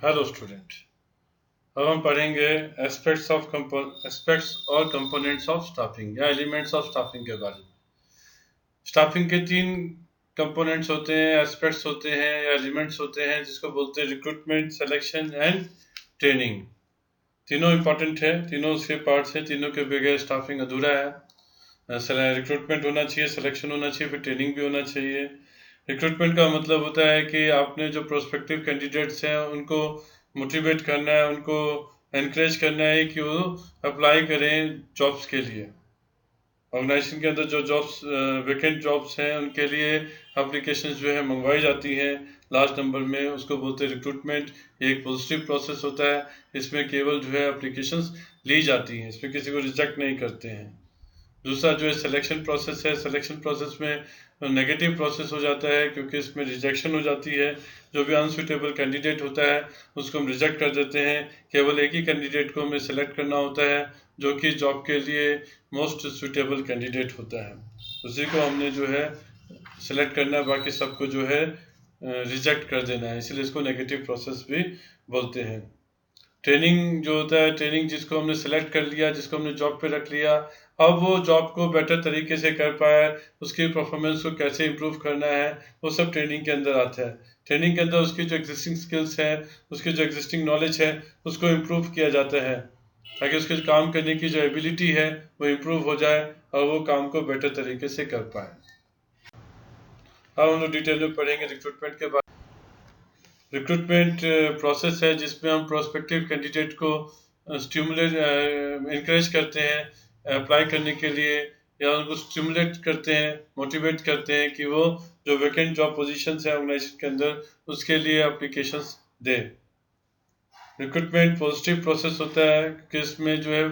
Hello student. अब हम पढ़ेंगे एस्पेक्ट्स और कंपोनेंट्स ऑफ स्टाफिंग या एलिमेंट्स ऑफ स्टाफिंग के बारे में। स्टाफिंग के 3 कंपोनेंट्स होते हैं, एस्पेक्ट्स होते हैं या एलिमेंट्स होते हैं, जिसको बोलते हैं रिक्रूटमेंट, सिलेक्शन एंड ट्रेनिंग। तीनों इंपॉर्टेंट है, तीनों उसके पार्ट्स हैं, तीनों के बगैर स्टाफिंग अधूरा है। रिक्रूटमेंट होना चाहिए, सिलेक्शन होना चाहिए, फिर ट्रेनिंग भी होना चाहिए। रिक्रूटमेंट का मतलब होता है कि आपने जो प्रोस्पेक्टिव कैंडिडेट्स हैं उनको मोटिवेट करना है, उनको एनकरेज करना है कि वो अप्लाई करें जॉब्स के लिए। ऑर्गेनाइजेशन के अंदर जो जॉब्स वैकेंट जॉब्स हैं उनके लिए एप्लीकेशंस जो है मंगवाई जाती हैं लार्ज नंबर में, उसको बोलते हैं रिक्रूटमेंट। ये एक पॉजिटिव प्रोसेस होता है, इसमें केवल जो है एप्लीकेशंस ली जाती हैं, इसमें किसी को रिजेक्ट नहीं करते हैं। दूसरा जो है सिलेक्शन प्रोसेस है। सिलेक्शन प्रोसेस में नेगेटिव प्रोसेस हो जाता है, क्योंकि इसमें रिजेक्शन हो जाती है। जो भी अनसुटेबल कैंडिडेट होता है उसको हम रिजेक्ट कर देते हैं। केवल एक ही कैंडिडेट को हमें सेलेक्ट करना होता है जो कि जॉब के लिए मोस्ट सुटेबल कैंडिडेट होता है, उसी को हमने जो है सेलेक्ट करना है, बाकी सबको जो है रिजेक्ट कर देना है, इसलिए इसको नेगेटिव प्रोसेस भी बोलते हैं। ट्रेनिंग जो होता है, ट्रेनिंग जिसको हमने सेलेक्ट कर लिया, जिसको हमने जॉब पे रख लिया, अब वो जॉब को बेटर तरीके से कर पाए, उसकी परफॉर्मेंस को कैसे इम्प्रूव करना है, वो सब ट्रेनिंग के अंदर आता है। ट्रेनिंग के अंदर उसकी जो एग्जिस्टिंग स्किल्स हैं, उसकी जो एग्जिस्टिंग नॉलेज है, उसको इम्प्रूव किया जाता है, ताकि उसके काम करने की जो एबिलिटी है वो इम्प्रूव हो जाए और वो काम को बेटर तरीके से कर पाए। अब हम लोग डिटेल में पढ़ेंगे रिक्रूटमेंट के बारे में। रिक्रूटमेंट प्रोसेस है जिसमें हम प्रोस्पेक्टिव कैंडिडेट को स्टिमुलेट इनकरेज करते हैं अप्लाई करने के लिए, या उनको स्टिमुलेट करते हैं, मोटिवेट करते हैं कि वो जो वैकेंट जॉब पोजीशंस है ऑर्गेनाइजेशन के अंदर उसके लिए एप्लीकेशंस दे। रिक्रूटमेंट पॉजिटिव प्रोसेस होता है कि इसमें जो है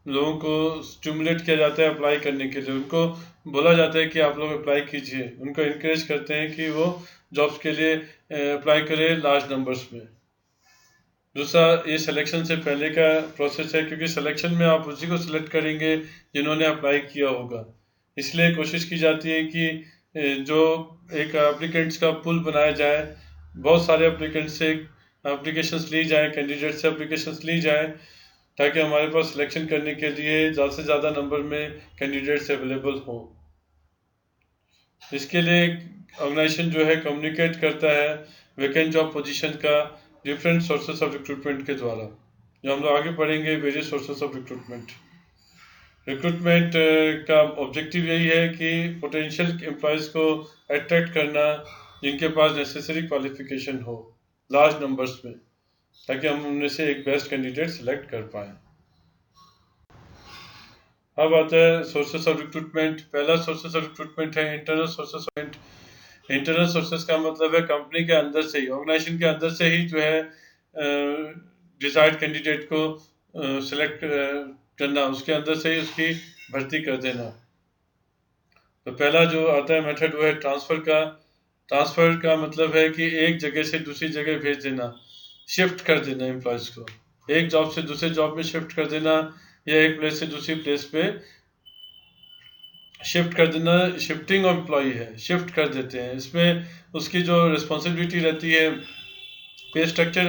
लोगों को स्टिमुलेट किया जाता है अप्लाई करने के लिए, उनको बोला जाता है कि आप लोग अप्लाई कीजिए, उनको इनकरेज करते हैं कि वो जॉब्स के लिए अप्लाई करें लार्ज नंबर्स में। दूसरा, ये सिलेक्शन से पहले का प्रोसेस है, क्योंकि सिलेक्शन में आप उसी को सिलेक्ट करेंगे जिन्होंने अप्लाई किया होगा, इसलिए कोशिश की जाती है कि जो एक एप्लीकेंट्स का पुल बनाया जाए, बहुत सारे एप्लीकेंट्स से एप्लीकेशंस ली जाए, कैंडिडेट से एप्लीकेशंस ली जाए, ताकि हमारे पास सिलेक्शन करने के लिए ज़्यादा से ज़्यादा नंबर में कैंडिडेट्स अवेलेबल हो। इसके लिए ऑर्गेनाइजेशन जो है कम्युनिकेट करता है वैकेंट जॉब पोजीशन का डिफरेंट सोर्सेस ऑफ रिक्रूटमेंट के द्वारा, जो हम लोग आगे पढ़ेंगे various sources of recruitment. Recruitment का ऑब्जेक्टिव यही है कि पोटेंशियल एम्प्लॉयज़ को अट्रैक्ट करना जिनके पास नेसेसरी क्वालिफिकेशन हो लार्ज नंबर्स में, ताकि हम उनमें से एक बेस्ट कैंडिडेट सेलेक्ट कर पाएँ। अब आता है सोर्सेस ऑफ रिक्रूटमेंट। पहला सोर्सेस ऑफ रिक्रूटमेंट है internal sources of. Internal sources का मतलब है कंपनी के अंदर से ही, ऑर्गेनाइजेशन के अंदर से ही जो है डिजायर्ड कैंडिडेट को सिलेक्ट करना, उसके अंदर से ही उसकी भर्ती कर देना। तो पहला जो आता है मेथड वो है ट्रांसफ़र का। ट्रांसफ़र का मतलब है कि एक जगह से दूसरी जगह भेज देना, शिफ्ट कर देना एम्प्लॉयज़ को, एक जॉब से दूसरे जॉब में शिफ्ट कर देना, या एक प्लेस से दूसरी प्लेस पे शिफ्ट कर देना। शिफ्टिंग ऑफ एम्प्लॉय है, शिफ्ट कर देते हैं। इसमें उसकी जो रिस्पॉन्सिबिलिटी रहती है, पे स्ट्रक्चर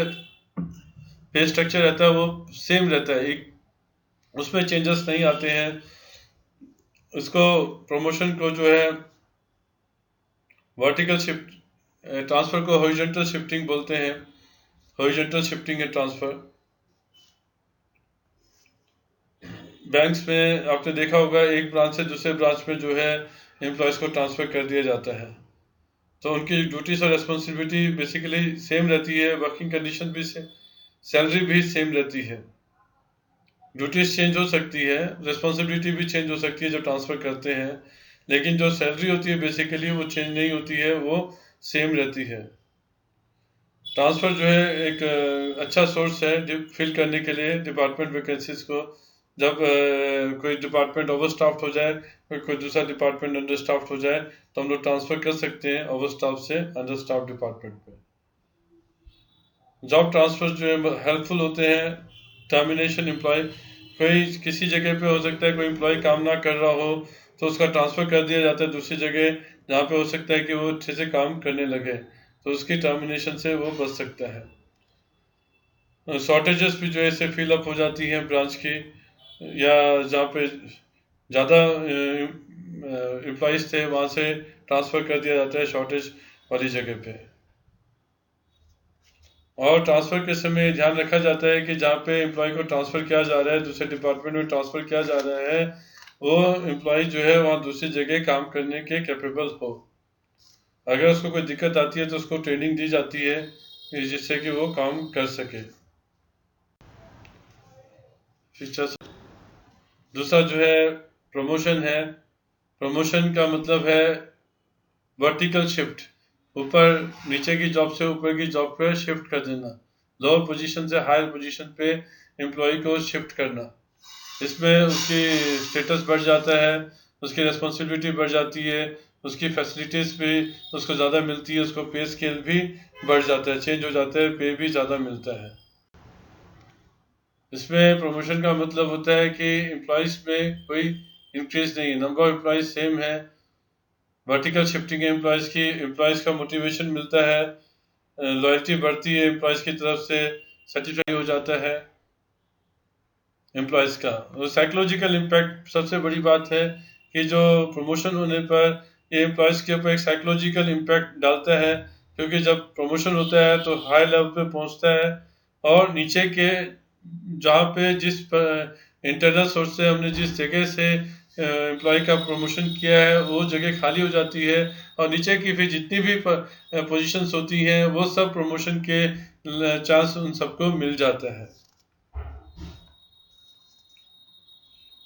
रहता है वो सेम रहता है, एक उसमें चेंजेस नहीं आते हैं। उसको प्रमोशन को जो है वर्टिकल शिफ्ट, ट्रांसफ़र को हॉरिजॉन्टल शिफ्टिंग बोलते हैं। हॉरिजॉन्टल शिफ्टिंग है ट्रांसफ़र। बैंक्स में आपने देखा होगा एक ब्रांच से दूसरे ब्रांच में जो है एम्प्लॉयज़ को ट्रांसफ़र कर दिया जाता है, तो उनकी ड्यूटीज़ और रिस्पॉन्सिबिलिटी बेसिकली सेम रहती है, वर्किंग कंडीशन भी सेम, सैलरी भी सेम रहती है। ड्यूटीज़ चेंज हो सकती है, रिस्पॉन्सिबिलिटी भी चेंज हो सकती है जो ट्रांसफ़र करते हैं, लेकिन जो सैलरी होती है बेसिकली वो चेंज नहीं होती है, वो सेम रहती है। ट्रांसफ़र जो है एक अच्छा सोर्स है फिल करने के लिए डिपार्टमेंट वैकेंसीज़ को। जब कोई डिपार्टमेंट ओवर स्टाफ्ड हो जाए, कोई दूसरा डिपार्टमेंट अंडर स्टाफ्ड हो जाए, तो हम लोग ट्रांसफ़र कर सकते हैं ओवर स्टाफ से अंडर स्टाफ डिपार्टमेंट पे। जॉब ट्रांसफ़र जो है हेल्पफुल होते हैं टर्मिनेशन एम्प्लॉय। कोई किसी जगह पे हो सकता है कोई एम्प्लॉय काम ना कर रहा हो, तो उसका ट्रांसफ़र कर दिया जाता है दूसरी जगह, जहाँ पे हो सकता है कि वो अच्छे से काम करने लगे, तो उसकी टर्मिनेशन से वो बच सकता है। शॉर्टेजेस भी जो है इसे फिल अप हो जाती हैं ब्रांच की, या जहाँ पे ज़्यादा एम्प्लॉइज़ थे वहाँ से ट्रांसफ़र कर दिया जाता है शॉर्टेज वाली जगह पे। और ट्रांसफ़र के समय ध्यान रखा जाता है कि जहाँ पे एम्प्लॉय को ट्रांसफ़र किया जा रहा है, दूसरे डिपार्टमेंट में ट्रांसफ़र किया जा रहा है, वो एम्प्लॉय जो है वहाँ दूसरी जगह काम करने के कैपेबल हो। अगर उसको कोई दिक्कत आती है तो उसको ट्रेनिंग दी जाती है जिससे कि वो काम कर सके। फीचर्स दूसरा जो है प्रमोशन है। प्रमोशन का मतलब है वर्टिकल शिफ्ट, ऊपर नीचे की जॉब से ऊपर की जॉब पे शिफ्ट कर देना, लोअर पोजीशन से हायर पोजीशन पे एम्प्लॉय को शिफ्ट करना। इसमें उसकी स्टेटस बढ़ जाता है, उसकी रिस्पॉन्सिबिलिटी बढ़ जाती है, उसकी फैसिलिटीज़ भी उसको ज़्यादा मिलती है, उसको पे स्केल भी बढ़ जाता है, चेंज हो जाता है, पे भी ज़्यादा मिलता है। इसमें प्रमोशन का मतलब होता है कि एम्प्लॉयज़ में कोई इंक्रीज नहीं है, नंबर ऑफ एम्प्लॉयज़ सेम है। वर्टिकल शिफ्टिंग एम्प्लॉयज़ की एम्प्लॉयज़ का मोटिवेशन मिलता है, लॉयल्टी बढ़ती है एम्प्लॉयज़ की तरफ से, सेटिस्फाई हो जाता है एम्प्लॉयज़ का। और साइकोलॉजिकल इम्पैक्ट सबसे बड़ी बात है कि जो प्रमोशन होने पर ये एम्प्लॉयज़ के ऊपर एक साइकोलॉजिकल इम्पैक्ट डालता है, क्योंकि जब प्रमोशन होता है तो हाई लेवल पे पहुंचता है और नीचे के जहाँ पे जिस इंटरनल सोर्स से हमने जिस जगह से एम्प्लॉय का प्रमोशन किया है वो जगह खाली हो जाती है, और नीचे की फिर जितनी भी पोजीशंस होती हैं वो सब प्रमोशन के चांस उन सबको मिल जाता है।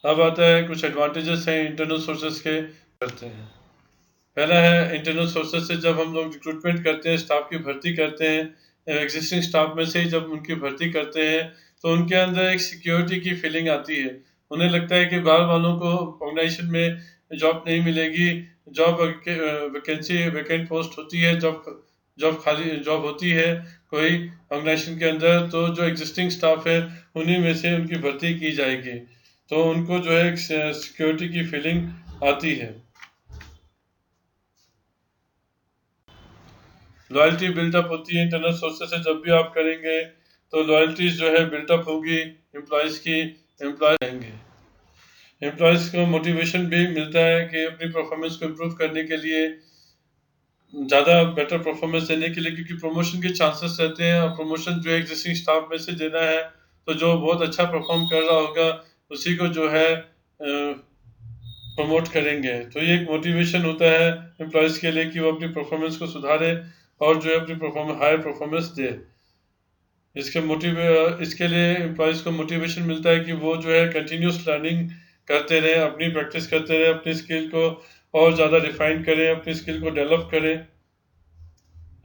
अब आता है कुछ एडवांटेजेस हैं इंटरनल सोर्सेज के करते हैं। पहला है इंटरनल सोर्सेज से जब हम लोग रिक्रूटमेंट करते हैं, स्टाफ की भर्ती करते हैं, एग्जिस्टिंग स्टाफ में से ही जब उनकी भर्ती करते हैं तो उनके अंदर एक सिक्योरिटी की फीलिंग आती है। उन्हें लगता है कि बाहर वालों को ऑर्गेनाइजेशन में जॉब नहीं मिलेगी, जॉब वैकेंसी वैकेंट पोस्ट होती है, जॉब जॉब खाली जॉब होती है कोई ऑर्गेनाइजेशन के अंदर, तो जो एग्जिस्टिंग स्टाफ है उन्हीं में से उनकी भर्ती की जाएगी, तो उनको जो है एक सिक्योरिटी की फीलिंग आती है। लॉयल्टी बिल्डअप होती है इंटरनल सोर्सेज से, जब भी आप करेंगे तो लॉयल्टीज जो है बिल्डअप होगी एम्प्लॉयज़ की, एम्प्लॉय रहेंगे। एम्प्लॉयज़ को मोटिवेशन भी मिलता है कि अपनी परफॉर्मेंस को इम्प्रूव करने के लिए, ज़्यादा बेटर परफॉर्मेंस देने के लिए, क्योंकि प्रमोशन के चांसेस रहते हैं, और प्रमोशन जो है एग्जिस्टिंग स्टाफ में से देना है, तो जो बहुत अच्छा परफॉर्म कर रहा होगा उसी को जो है प्रमोट करेंगे। तो ये एक मोटिवेशन होता है एम्प्लॉयज़ के लिए कि वो अपनी परफॉर्मेंस को सुधारे और जो है अपनी परफॉर्मेंस हायर परफॉर्मेंस दे। इसके लिए एम्प्लॉयज़ को मोटिवेशन मिलता है कि वो जो है कंटिन्यूस लर्निंग करते रहें, अपनी प्रैक्टिस करते रहें, अपनी स्किल को और ज़्यादा रिफाइन करें, अपनी स्किल को डेवलप करें।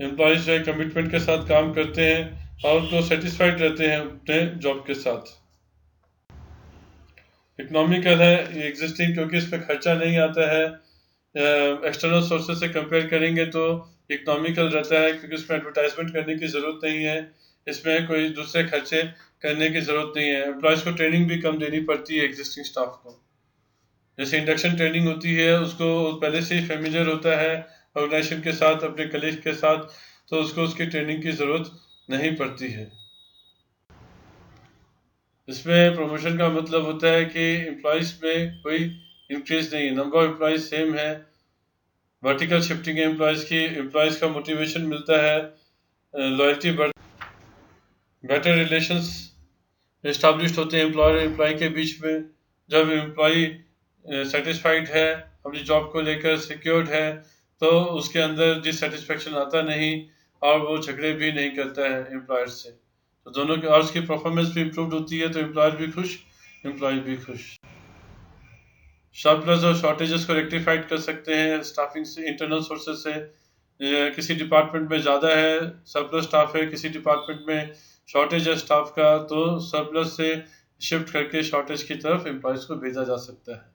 एम्प्लॉयज़ जो है कमिटमेंट के साथ काम करते हैं और तो सेटिस्फाइड रहते हैं अपने जॉब के साथ। इकोनॉमिकल है ये एग्जिस्टिंग, क्योंकि इस पर खर्चा नहीं आता है। एक्सटर्नल सोर्सेज से कंपेयर करेंगे तो इकोनॉमिकल रहता है, क्योंकि इसमें एडवर्टाइजमेंट करने की ज़रूरत नहीं है, इसमें कोई दूसरे खर्चे करने की ज़रूरत नहीं है। एम्प्लॉयज़ को ट्रेनिंग भी कम देनी पड़ती है एग्जिस्टिंग स्टाफ को, जैसे इंडक्शन ट्रेनिंग होती है उसको पहले से ही फेमिलियर होता है ऑर्गेनाइजेशन के साथ, अपने कलीग के साथ, तो उसको उसकी ट्रेनिंग की ज़रूरत नहीं पड़ती है। इसमें प्रमोशन का मतलब होता है कि एम्प्लॉयज़ में कोई इंक्रीज नहीं है, नंबर ऑफ एम्प्लॉयज़ सेम है। वर्टिकल शिफ्टिंग एम्प्लॉयज़ की एम्प्लॉयज़ का मोटिवेशन मिलता है, लॉयल्टी बढ़, बेटर रिलेशंस एस्टाब्लिश्ड होते हैं एम्प्लॉयर और एम्प्लॉय के बीच में। जब एम्प्लॉय सेटिस्फाइड है, अपनी जॉब को लेकर सिक्योर्ड है, तो उसके अंदर डिससेटिस्फेक्शन आता नहीं और वो झगड़े भी नहीं करता है एम्प्लॉयर से। तो दोनों की और उसकी परफॉर्मेंस भी इम्प्रूव होती है, तो एम्प्लॉयर भी खुश, एम्प्लॉय भी खुश। सरप्लस और शॉर्टेजेस को रेक्टिफाइड कर सकते हैं स्टाफिंग से, इंटरनल सोर्सेज से। किसी डिपार्टमेंट में ज़्यादा है सरप्लस स्टाफ है, किसी डिपार्टमेंट में शॉर्टेज है स्टाफ का, तो सरप्लस से शिफ्ट करके शॉर्टेज की तरफ एम्प्लॉयज़ को भेजा जा सकता है।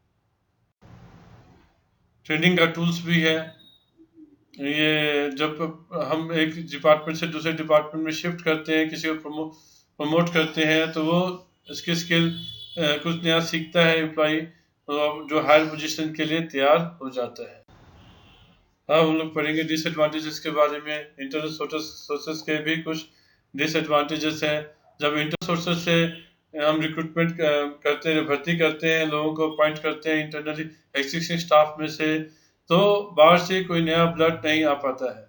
ट्रेनिंग का टूल्स भी है। ये जब हम एक डिपार्टमेंट से दूसरे डिपार्टमेंट में शिफ्ट करते हैं, किसी को प्रमोट करते हैं, तो वो इसकी स्किल कुछ नया सीखता है एम्प्लॉय, जो हायर पोजीशन के लिए तैयार हो जाता है। हाँ, हम लोग पढ़ेंगे डिसएडवांटेजेस के बारे में। इंटरनल सोर्सेस के भी कुछ डिसएडवांटेजेस हैं। जब इंटर सोर्सेज से हम रिक्रूटमेंट करते हैं, भर्ती करते हैं, लोगों को अपॉइंट करते हैं इंटरनली एग्जिस्टिंग स्टाफ में से, तो बाहर से कोई नया ब्लड नहीं आ पाता है,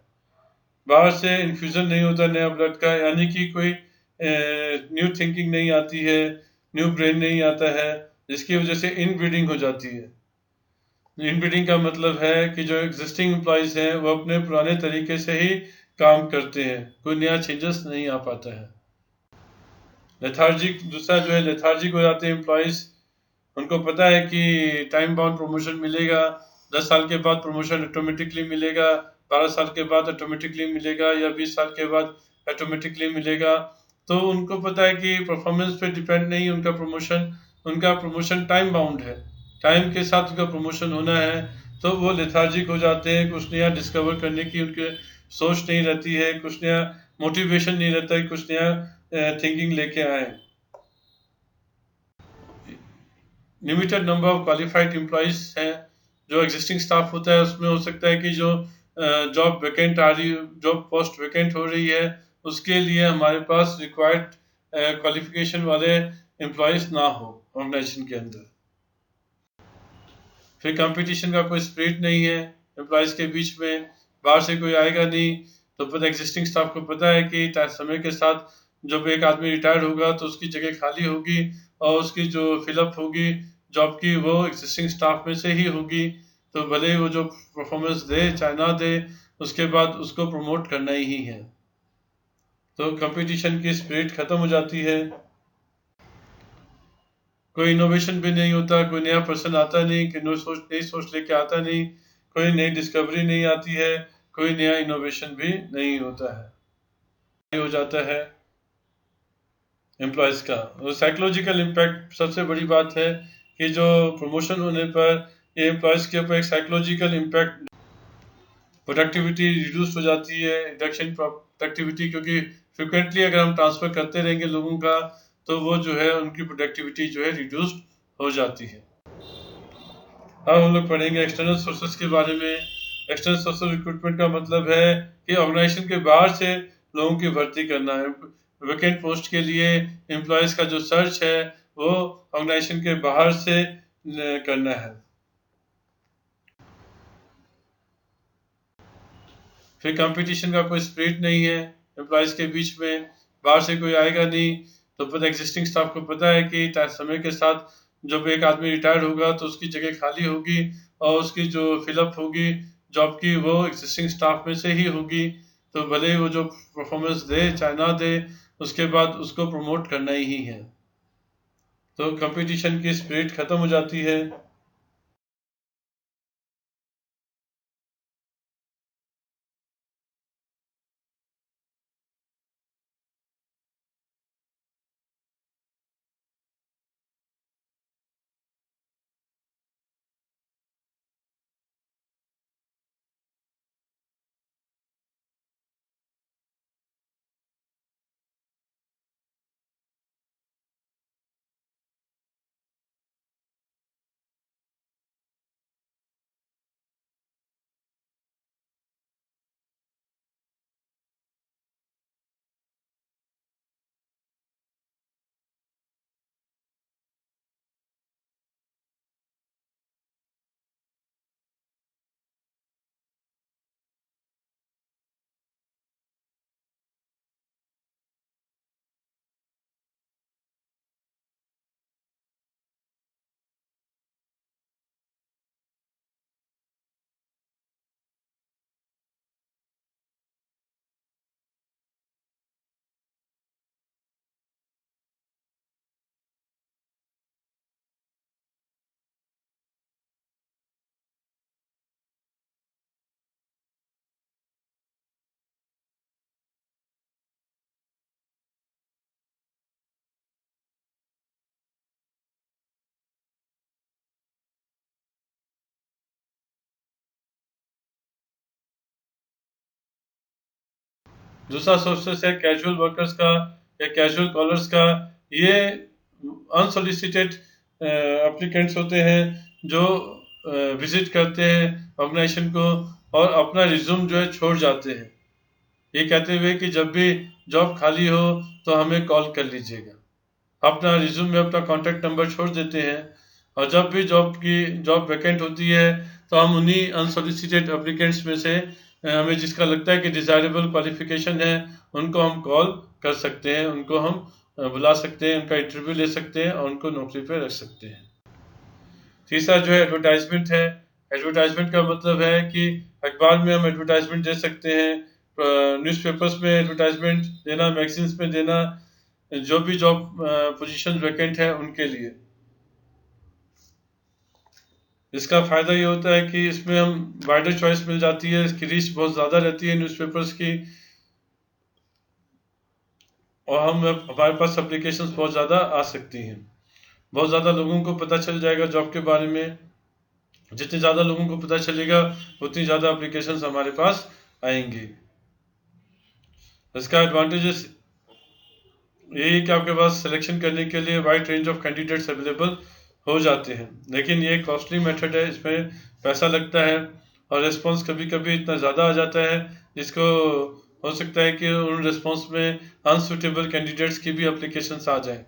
बाहर से इन्फ्यूजन नहीं होता नया ब्लड का, यानी कि कोई न्यू थिंकिंग नहीं आती है, न्यू ब्रेन नहीं आता है, जिसकी वजह से इनब्रीडिंग हो जाती है। इनब्रीडिंग का मतलब है कि जो एग्जिस्टिंग एम्प्लॉयज हैं वो अपने पुराने तरीके से ही काम करते हैं, कोई नया चेंजेस नहीं आ पाता है। लेथार्जिक, दूसरा जो है लेथार्जिक हो जाते हैं एम्प्लॉयज, उनको पता है कि टाइम बाउंड प्रमोशन मिलेगा, 10 साल के बाद प्रमोशन ऑटोमेटिकली मिलेगा, 12 साल के बाद ऑटोमेटिकली मिलेगा, या 20 साल के बाद ऑटोमेटिकली मिलेगा। तो उनको पता है कि परफॉर्मेंस पे डिपेंड नहीं उनका प्रमोशन टाइम बाउंड है, टाइम के साथ उनका प्रमोशन होना है। तो वो लेथार्जिक हो जाते हैं, कुछ नया डिस्कवर करने की उनके सोच नहीं रहती है, कुछ नया मोटिवेशन नहीं रहता है, कुछ नया थिंकिंग लेके आए। Limited number of qualified employees हैं, जो एग्जिस्टिंग स्टाफ होता है उसमें हो सकता है कि जो जॉब पोस्ट वैकेंट हो रही है उसके लिए हमारे पास रिक्वायर्ड क्वालिफिकेशन वाले एम्प्लॉयज ना हो ऑर्गेनाइजेशन के अंदर। फिर कंपटीशन का कोई स्पिरिट नहीं है एम्प्लॉयज के बीच में, बाहर से कोई आएगा नहीं, तो पता एग्जिस्टिंग स्टाफ को पता है कि समय के साथ जब एक आदमी रिटायर्ड होगा तो उसकी जगह खाली होगी, और उसकी जो फिलअप होगी जॉब की वो एग्जिस्टिंग स्टाफ में से ही होगी। तो भले ही वो जो परफॉर्मेंस दे चाहे ना दे, उसके बाद उसको प्रमोट करना ही है। तो कंपटीशन की स्पिरिट खत्म हो जाती है, कोई इनोवेशन भी नहीं होता, कोई नया पर्सन आता नहीं, कि नई सोच लेके आता नहीं, कोई नई डिस्कवरी नहीं आती है, कोई नया इनोवेशन भी नहीं होता है। हो जाता है एम्प्लॉयज का साइकोलॉजिकल इम्पैक्ट सबसे बड़ी बात है कि जो प्रमोशन होने पर ये एम्प्लॉयज के ऊपर एक साइकोलॉजिकल इम्पैक्ट, प्रोडक्टिविटी रिड्यूस हो जाती है, रिडक्शन प्रोडक्टिविटी, क्योंकि फ्रिक्वेंटली अगर हम ट्रांसफर करते रहेंगे लोगों का तो वो जो है उनकी प्रोडक्टिविटी जो है रिड्यूस हो जाती है। अब हम लोग पढ़ेंगे एक्सटर्नल सोर्सेस के बारे में। एक्सटर्नल सोर्स रिक्रूटमेंट का मतलब है कि ऑर्गेनाइजेशन के बाहर से लोगों की भर्ती करना है, वैकेंट पोस्ट के लिए एम्प्लॉयज का जो सर्च है वो ऑर्गेनाइजेशन के बाहर से करना है। फिर कंपटीशन का कोई स्पिरिट नहीं है एम्प्लॉयज के बीच में, बाहर से कोई आएगा नहीं, तो पता एग्जिस्टिंग स्टाफ को पता है कि समय के साथ जब एक आदमी रिटायर्ड होगा तो उसकी जगह खाली होगी, और उसकी जो फिलअप होगी जॉब की वो एग्जिस्टिंग स्टाफ में से ही होगी। तो भले ही वो जो परफॉर्मेंस दे चाहे ना दे, उसके बाद उसको प्रमोट करना ही है। तो कंपटीशन की स्पिरिट खत्म हो जाती है। दूसरा सोर्सेस है कैजुअल वर्कर्स का या कैजुअल कॉलर्स का। ये अनसोलिसिटेड एप्लीकेंट्स होते हैं जो विजिट करते हैं ऑर्गेनाइजेशन को और अपना रिज्यूम जो है छोड़ जाते हैं, ये कहते हुए कि जब भी जॉब खाली हो तो हमें कॉल कर लीजिएगा। अपना रिज्यूम में अपना कॉन्टैक्ट नंबर छोड़ देते हैं, और जब भी जॉब वैकेंट होती है तो हम उन्हीं अनसोलिसिटेड एप्लीकेंट्स में से हमें जिसका लगता है कि डिज़ायरेबल क्वालिफिकेशन है, उनको हम कॉल कर सकते हैं, उनको हम बुला सकते हैं, उनका इंटरव्यू ले सकते हैं और उनको नौकरी पर रख सकते हैं। तीसरा जो है एडवर्टाइजमेंट है। एडवर्टाइजमेंट का मतलब है कि अखबार में हम एडवर्टाइजमेंट दे सकते हैं, न्यूज़पेपर्स में एडवर्टाइजमेंट देना, मैगजीन्स में देना, जो भी जॉब पोजीशन वैकेंट है उनके लिए। इसका फ़ायदा ये होता है कि इसमें हम वाइडर चॉइस मिल जाती है, इसकी रीच बहुत ज़्यादा रहती है न्यूज़पेपर्स की, और हमारे पास एप्लीकेशंस बहुत ज़्यादा आ सकती हैं। बहुत ज़्यादा लोगों को पता चल जाएगा जॉब के बारे में। जितने ज़्यादा लोगों को पता चलेगा उतनी ज़्यादा एप्लीकेशंस हमारे पास आएंगी। इसका एडवांटेजेस यही कि आपके पास सिलेक्शन करने के लिए wide range of candidates available हो जाते हैं, लेकिन ये कॉस्टली मेथड है, इसमें पैसा लगता है और रिस्पांस कभी कभी इतना ज़्यादा आ जाता है जिसको हो सकता है कि उन रिस्पांस में अनसुटेबल कैंडिडेट्स की भी एप्लीकेशंस आ जाएं,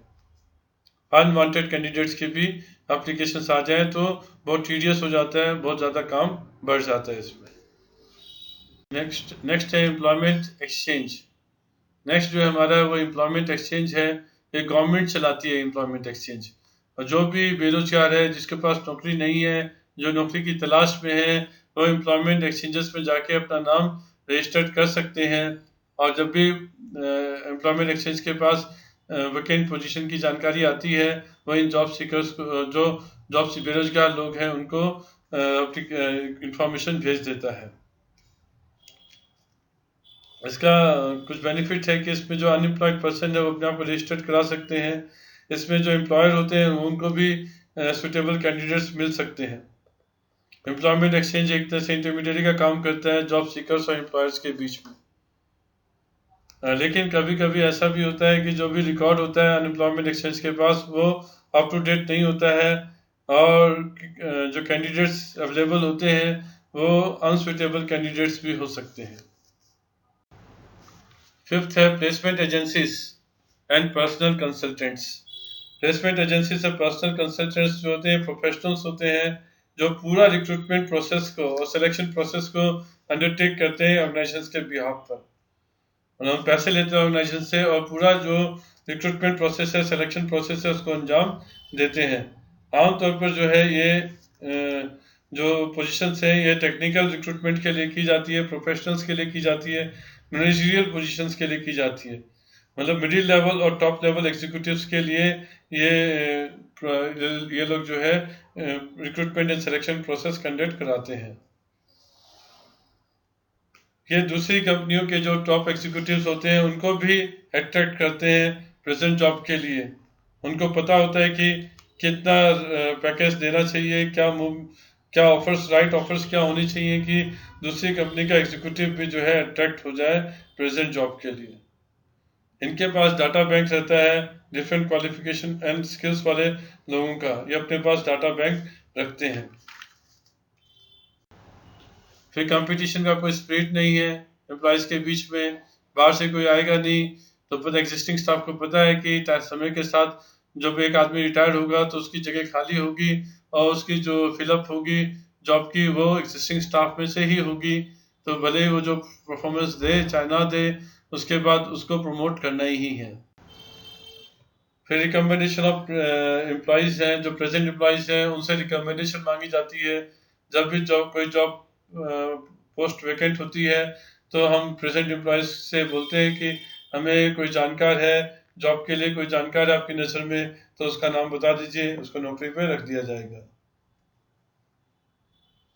अनवांटेड कैंडिडेट्स की भी एप्लीकेशंस आ जाएं, तो बहुत टीडियस हो जाता है, बहुत ज़्यादा काम बढ़ जाता है इसमें। नेक्स्ट है एम्प्लॉयमेंट एक्सचेंज। नेक्स्ट जो है हमारा वो एम्प्लॉयमेंट एक्सचेंज है। ये गवर्नमेंट चलाती है एम्प्लॉयमेंट एक्सचेंज, और जो भी बेरोजगार है, जिसके पास नौकरी नहीं है, जो नौकरी की तलाश में है, वो एम्प्लॉयमेंट एक्सचेंजेस में जाके अपना नाम रजिस्टर्ड कर सकते हैं। और जब भी एम्प्लॉयमेंट एक्सचेंज के पास वैकेंट पोजीशन की जानकारी आती है, वो इन जॉब सीकर्स को, जो जॉब से बेरोजगार लोग हैं, उनको इंफॉर्मेशन भेज देता है। इसका कुछ बेनिफिट है कि इसमें जो अनएम्प्लॉयड पर्सन है वो अपने आप को रजिस्टर्ड करा सकते हैं। इसमें जो एम्प्लॉयर होते हैं उनको भी सुटेबल कैंडिडेट्स मिल सकते हैं। एम्प्लॉयमेंट एक्सचेंज एक तरह से इंटरमीडिएट का काम करता है जॉब सीकर्स और एम्प्लॉयर्स के बीच में। लेकिन कभी कभी ऐसा भी होता है कि जो भी रिकॉर्ड होता है अनएम्प्लॉयमेंट एक्सचेंज के पास, वो अप टू डेट नहीं होता है, और जो कैंडिडेट्स अवेलेबल होते हैं वो अनसुटेबल कैंडिडेट्स भी हो सकते हैं। फिफ्थ है placement agencies and personal consultants. Placement agencies और पर्सनल कंसल्टेंट्स जो होते हैं प्रोफेशनल्स होते हैं, जो पूरा रिक्रूटमेंट प्रोसेस को और सिलेक्शन प्रोसेस को अंडरटेक करते हैं ऑर्गेनाइजेशन के बिहाफ पर। और हम पैसे लेते हैं ऑर्गेनाइजेशन से और पूरा जो रिक्रूटमेंट प्रोसेस है, सिलेक्शन प्रोसेस है, उसको अंजाम देते हैं। आमतौर पर जो है ये जो पोजीशंस हैं ये टेक्निकल रिक्रूटमेंट के लिए की जाती है, प्रोफेशनल्स के लिए की जाती है, मैनेजरियल पोजीशंस के लिए की जाती है। मतलब मिडिल लेवल और टॉप लेवल एग्जीक्यूटिव्स के लिए ये ये लोग जो है recruitment and selection process conduct कराते हैं। ये दूसरी कंपनियों के जो टॉप एग्जीक्यूटिव्स होते हैं उनको भी अट्रैक्ट करते हैं प्रेजेंट जॉब के लिए। उनको पता होता है कि कितना पैकेज देना चाहिए, क्या ऑफर्स, राइट ऑफर्स क्या होनी चाहिए कि दूसरी कंपनी का एग्जीक्यूटिव भी जो है अट्रैक्ट हो जाए प्रेजेंट जॉब के लिए। इनके पास डाटा बैंक रहता है डिफरेंट क्वालिफिकेशन एंड स्किल्स वाले लोगों का, ये अपने पास डाटा बैंक रखते हैं। फिर कंपटीशन का कोई स्प्रिट नहीं है एम्प्लॉयज़ के बीच में, बाहर से कोई आएगा नहीं, तो पता एग्जिस्टिंग स्टाफ को पता है कि समय के साथ जब एक आदमी रिटायर होगा तो उसकी जगह खाली होगी, और उसकी जो फिलअप होगी जॉब की वो एग्जिस्टिंग स्टाफ में से ही होगी। तो भले ही वो जो परफॉर्मेंस दे चाहे ना दे, उसके बाद उसको प्रमोट करना ही है। फिर रिकमेंडेशन ऑफ एम्प्लॉयज़ हैं, जो प्रेजेंट एम्प्लॉयज़ हैं उनसे रिकमेंडेशन मांगी जाती है। जब भी कोई जॉब पोस्ट वैकेंट होती है तो हम प्रेजेंट एम्प्लॉयज़ से बोलते हैं कि हमें कोई जानकार है जॉब के लिए, कोई जानकार है आपकी नज़र में, तो उसका नाम बता दीजिए, उसको नौकरी पे रख दिया जाएगा।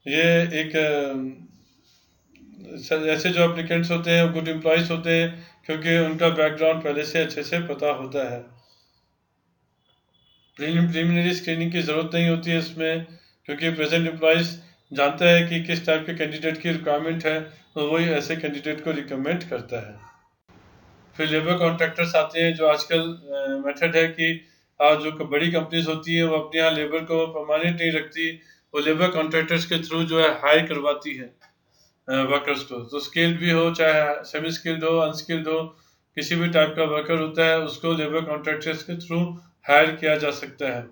ये एक ऐसे जो एप्लीकेंट्स होते हैं गुड एम्प्लॉयज़ होते हैं क्योंकि उनका बैकग्राउंड पहले से अच्छे से पता होता है। प्रीलिमिनरी स्क्रीनिंग की ज़रूरत नहीं होती है इसमें, क्योंकि प्रेजेंट एम्प्लॉयज़ जानता है कि किस टाइप के कैंडिडेट की रिक्वायरमेंट है, तो वही ऐसे कैंडिडेट को रिकमेंड करता है। फिर लेबर कॉन्ट्रैक्टर्स आते हैं, जो आजकल मेथड है कि आज जो बड़ी कंपनीज होती है वो अपने यहाँ लेबर को परमानेंट नहीं रखती, वो लेबर कॉन्ट्रैक्टर्स के थ्रू जो है हायर करवाती है वर्कर्स को, तो स्किल्ड भी हो चाहे सेमी स्किल्ड हो, अनस्किल्ड हो, किसी भी टाइप का वर्कर होता है उसको लेबर कॉन्ट्रैक्टर्स के थ्रू हायर किया जा सकता है।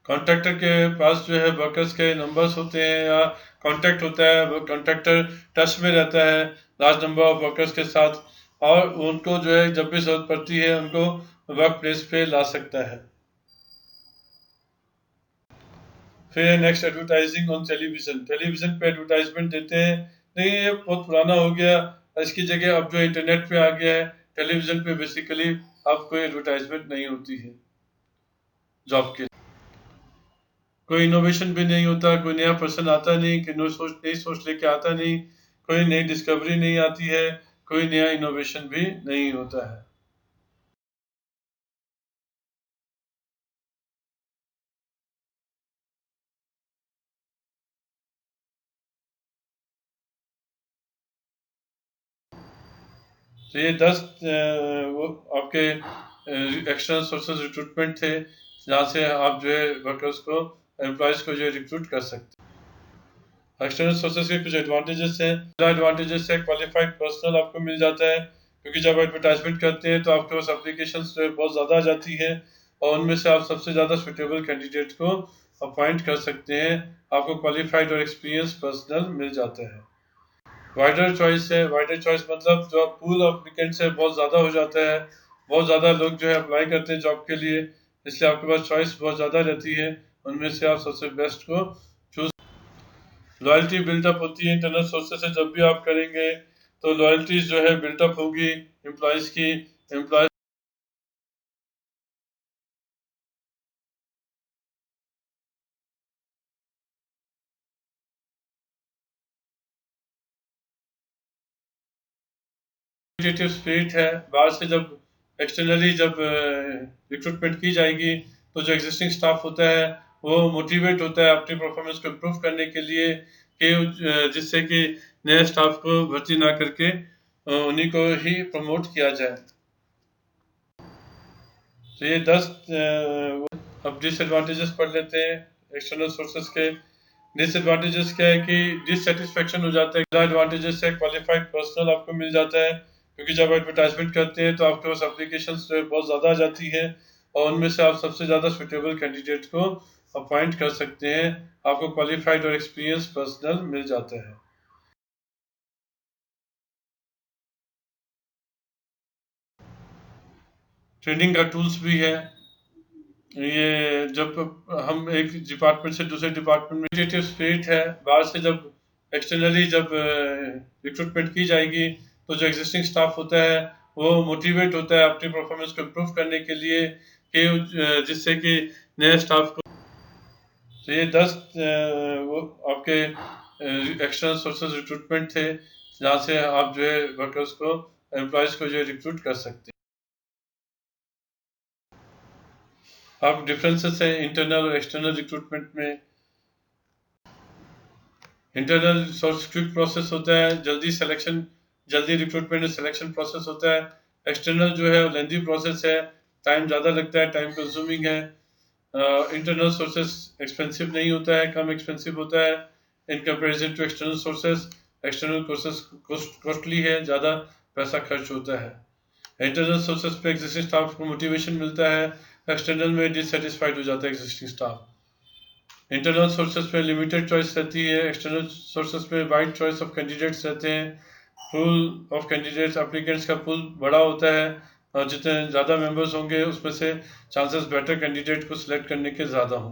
कॉन्ट्रैक्टर के पास जो है वर्कर्स के नंबर्स होते हैं या कॉन्टैक्ट होता है, वो कॉन्ट्रैक्टर टच में रहता है लार्ज नंबर ऑफ वर्कर्स के साथ और उनको जो है जब भी जरूरत पड़ती है उनको वर्क प्लेस पे ला सकता है। फिर next advertising on television. Television पे एडवर्टाइजमेंट देते हैं, नहीं ये बहुत पुराना हो गया, इसकी जगह अब जो इंटरनेट पे आ गया है। टेलीविजन पे बेसिकली अब कोई एडवर्टाइजमेंट नहीं होती है जॉब के। कोई इनोवेशन भी नहीं होता, कोई नया पर्सन आता नहीं, कि नई सोच लेके आता नहीं, कोई नई डिस्कवरी नहीं आती है, कोई नया इनोवेशन भी नहीं होता है। तो ये 10 वो आपके एक्सटर्नल सोर्सेज रिक्रूटमेंट थे जहाँ से आप जो है वर्कर्स को, एम्प्लॉयज़ को जो है रिक्रूट कर सकते हैं। एक्सटर्नल सोर्सेज के कुछ एडवांटेजेस हैं। एडवांटेजेस है क्वालिफाइड पर्सनल आपको मिल जाता है, क्योंकि जब एडवर्टाइजमेंट करते हैं तो आपके पास एप्लीकेशंस जो है बहुत ज़्यादा आ जाती है और उनमें से आप सबसे ज़्यादा सुटेबल कैंडिडेट को अपॉइंट कर सकते हैं। आपको क्वालिफाइड और एक्सपीरियंस पर्सनल मिल जाता है। वाइडर चॉइस है, वाइडर चॉइस मतलब जो पूल ऑफ एप्लीकेंट्स है बहुत ज़्यादा हो जाता है, बहुत ज़्यादा लोग जो है अप्लाई करते हैं जॉब के लिए, इसलिए आपके पास चॉइस बहुत ज़्यादा रहती है, उनमें से आप सबसे बेस्ट को चूज। लॉयल्टी बिल्डअप होती है इंटरनल सोर्सेज से, जब भी आप करेंगे तो लॉयल्टीज जो है बिल्डअप होगी एम्प्लॉयज़ की। एम्प्लॉय स्पिरिट है, बाहर से जब एक्सटर्नली जब रिक्रूटमेंट की जाएगी तो जो एग्जिस्टिंग स्टाफ होता है वो मोटिवेट होता है अपनी परफॉर्मेंस को इम्प्रूव करने के लिए, कि जिससे कि नए स्टाफ को भर्ती ना करके उन्हीं को ही प्रमोट किया जाए। तो ये 10 अब डिसएडवांटेजेस पढ़ लेते हैं एक्सटर्नल सोर्सेज के। डिसएडवांटेजेस क्या है कि डिससेटिस्फेक्शन हो जाता है। एडवांटेजेस है क्वालिफाइड पर्सनल आपको मिल जाता है, क्योंकि जब एडवर्टाइजमेंट करते हैं तो आपके पास एप्लीकेशंस जो है बहुत ज़्यादा आ जाती है और उनमें से आप सबसे ज़्यादा सुटेबल कैंडिडेट को अपॉइंट कर सकते हैं। आपको क्वालिफाइड और एक्सपीरियंस पर्सनल मिल जाता है। ट्रेनिंग का टूल्स भी है। ये जब हम एक डिपार्टमेंट से दूसरे डिपार्टमेंट में क्रिएटिव स्पिरिट है, बाहर से जब एक्सटर्नली जब रिक्रूटमेंट की जाएगी तो जो एग्जिस्टिंग स्टाफ होता है वो मोटिवेट होता है अपनी परफॉर्मेंस को इम्प्रूव करने के लिए, कि जिससे कि नए स्टाफ को। तो ये 10 वो आपके एक्सटर्नल सोर्सेज रिक्रूटमेंट थे जहाँ से आप जो है वर्कर्स को, एम्प्लॉयज़ को जो है रिक्रूट कर सकते हैं। अब डिफरेंसेस है इंटरनल और एक्सटर्नल रिक्रूटमेंट में। इंटरनल सोर्स क्विक प्रोसेस होता है, जल्दी रिक्रूटमेंट और सिलेक्शन प्रोसेस होता है। एक्सटर्नल जो है लेंदी प्रोसेस है, टाइम ज़्यादा लगता है, टाइम कंज्यूमिंग है। इंटरनल सोर्सेस एक्सपेंसिव नहीं होता है, कम एक्सपेंसिव होता है in comparison to external sources. External sources costly है, ज़्यादा पैसा खर्च होता है। इंटरनल सोर्सेस पे एग्जिस्टिंग स्टाफ को मोटिवेशन मिलता है, एक्सटर्नल में डिससेटिस्फाइड हो जाता है एग्जिस्टिंग स्टाफ। इंटरनल सोर्सेज पे लिमिटेड चॉइस रहती है, एक्सटर्नल सोर्सेज पे वाइड चॉइस ऑफ कैंडिडेट्स रहते हैं। पूल ऑफ कैंडिडेट्स एप्लीकेंट्स का पूल बड़ा होता है और जितने ज़्यादा मेंबर्स होंगे उसमें से चांसेस बेटर कैंडिडेट को सिलेक्ट करने के ज़्यादा होंगे।